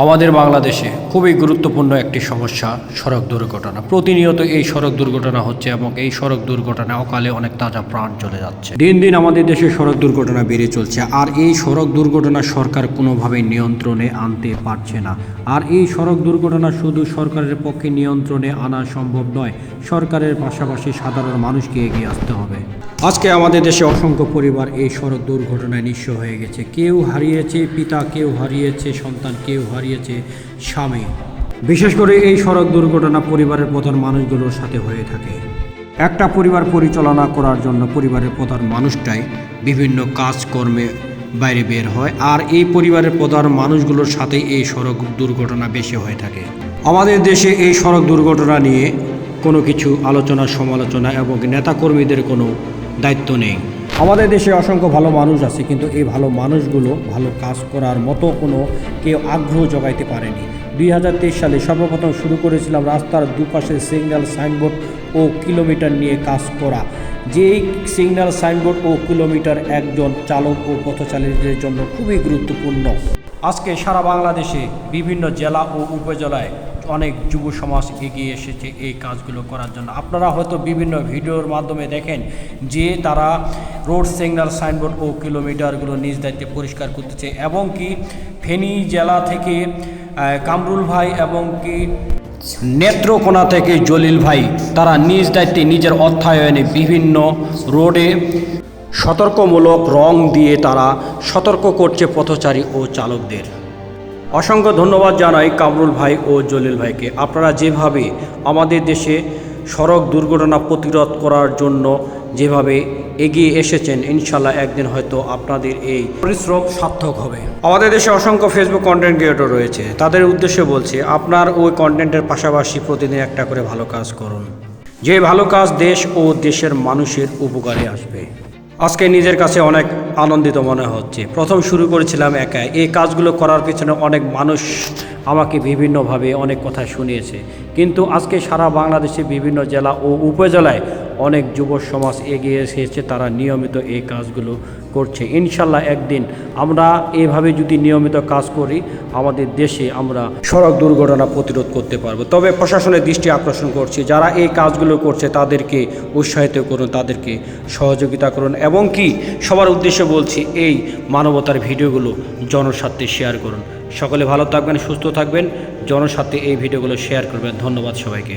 আমাদের বাংলাদেশে খুবই গুরুত্বপূর্ণ একটি সমস্যা সড়ক দুর্ঘটনা। প্রতিনিয়ত এই সড়ক দুর্ঘটনা হচ্ছে এবং এই সড়ক দুর্ঘটনা অকালে অনেক তাজা প্রাণ চলে যাচ্ছে। দিন দিন আমাদের দেশে সড়ক দুর্ঘটনা বেড়ে চলছে, আর এই সড়ক দুর্ঘটনা সরকার কোনোভাবেই নিয়ন্ত্রণে আনতে পারছে না। আর এই সড়ক দুর্ঘটনা শুধু সরকারের পক্ষে নিয়ন্ত্রণে আনা সম্ভব নয়, সরকারের পাশাপাশি সাধারণ মানুষকে এগিয়ে আসতে হবে। আজকে আমাদের দেশে অসংখ্য পরিবার এই সড়ক দুর্ঘটনায় নিঃস্ব হয়ে গেছে। কেউ হারিয়েছে পিতা, কেউ হারিয়েছে সন্তান, কেউ হারিয়েছে স্বামী। বিশেষ করে এই সড়ক দুর্ঘটনা পরিবারের প্রধান মানুষগুলোর সাথে হয়ে থাকে। একটা পরিবার পরিচালনা করার জন্য পরিবারের প্রধান মানুষটাই বিভিন্ন কাজকর্মে বাইরে বের হয়, আর এই পরিবারের প্রধান মানুষগুলোর সাথে এই সড়ক দুর্ঘটনা বেশি হয়ে থাকে। আমাদের দেশে এই সড়ক দুর্ঘটনা নিয়ে কোনো কিছু আলোচনা, সমালোচনা এবং নেতাকর্মীদের কোনো দায়িত্ব নেই। আমাদের দেশে অসংখ্য ভালো মানুষ আছে, কিন্তু এই ভালো মানুষগুলো ভালো কাজ করার মতো কোনো কেউ আগ্রহ জোগাইতে পারেনি। 2023 সালে সর্বপ্রথম শুরু করেছিলাম রাস্তার দুপাশে সিগন্যাল, সাইনবোর্ড ও কিলোমিটার নিয়ে কাজ করা। যেই সিগন্যাল, সাইনবোর্ড ও কিলোমিটার একজন চালক ও পথচারীদের জন্য খুবই গুরুত্বপূর্ণ। আজকে সারা বাংলাদেশে বিভিন্ন জেলা ও উপজেলায় অনেক যুব সমাজ এগিয়ে এসেছে এই কাজগুলো করার জন্য। আপনারা হয়তো বিভিন্ন ভিডিওর মাধ্যমে দেখেন যে তারা রোড সিগন্যাল, সাইনবোর্ড ও কিলোমিটারগুলো নিজ দায়িত্বে পরিষ্কার করতেছে, এবং কি ফেনী জেলা থেকে কামরুল ভাই এবং কি নেত্রকোনা থেকে জলিল ভাই, তারা নিজ দায়িত্বে নিজের অর্থায়নে বিভিন্ন রোডে সতর্কমূলক রং দিয়ে তারা সতর্ক করছে পথচারী ও চালকদের। অসংখ্য ধন্যবাদ জানাই কামরুল ভাই ও জলিল ভাইকে। আপনারা যেভাবে আমাদের দেশে সড়ক দুর্ঘটনা প্রতিরোধ করার জন্য যেভাবে এগিয়ে এসেছেন, ইনশাল্লাহ একদিন হয়তো আপনাদের এই পরিশ্রম সার্থক হবে। আমাদের দেশে অসংখ্য ফেসবুক কন্টেন্ট ক্রিয়েটর রয়েছে, তাদের উদ্দেশ্যে বলছি, আপনার ওই কন্টেন্টের পাশাপাশি প্রতিদিন একটা করে ভালো কাজ করুন, যে ভালো কাজ দেশ ও দেশের মানুষের উপকারে আসবে। আজকে নিজের কাছে অনেক আনন্দিত মনে হচ্ছে। প্রথম শুরু করেছিলাম একা, এই কাজগুলো করার পিছনে অনেক মানুষ আমাকে বিভিন্নভাবে অনেক কথা শুনিয়েছে, কিন্তু আজকে সারা বাংলাদেশে বিভিন্ন জেলা ও উপজেলায় অনেক যুব সমাজ এগিয়ে এসেছে, তারা নিয়মিত এই কাজগুলো করছে। ইনশাল্লাহ একদিন আমরা এভাবে যদি নিয়মিত কাজ করি, আমাদের দেশে আমরা সড়ক দুর্ঘটনা প্রতিরোধ করতে পারবো। তবে প্রশাসনের দৃষ্টি আকর্ষণ করছি, যারা এই কাজগুলো করছে তাদেরকে উৎসাহিত করুন, তাদেরকে সহযোগিতা করুন, এবং কি সবার উদ্দেশ্যে বলছি, এই মানবতার ভিডিওগুলো জনস্বার্থে শেয়ার করুন। সকলে ভালো থাকবেন, সুস্থ থাকবেন, জনস্বার্থে এই ভিডিওগুলো শেয়ার করবেন। ধন্যবাদ সবাইকে।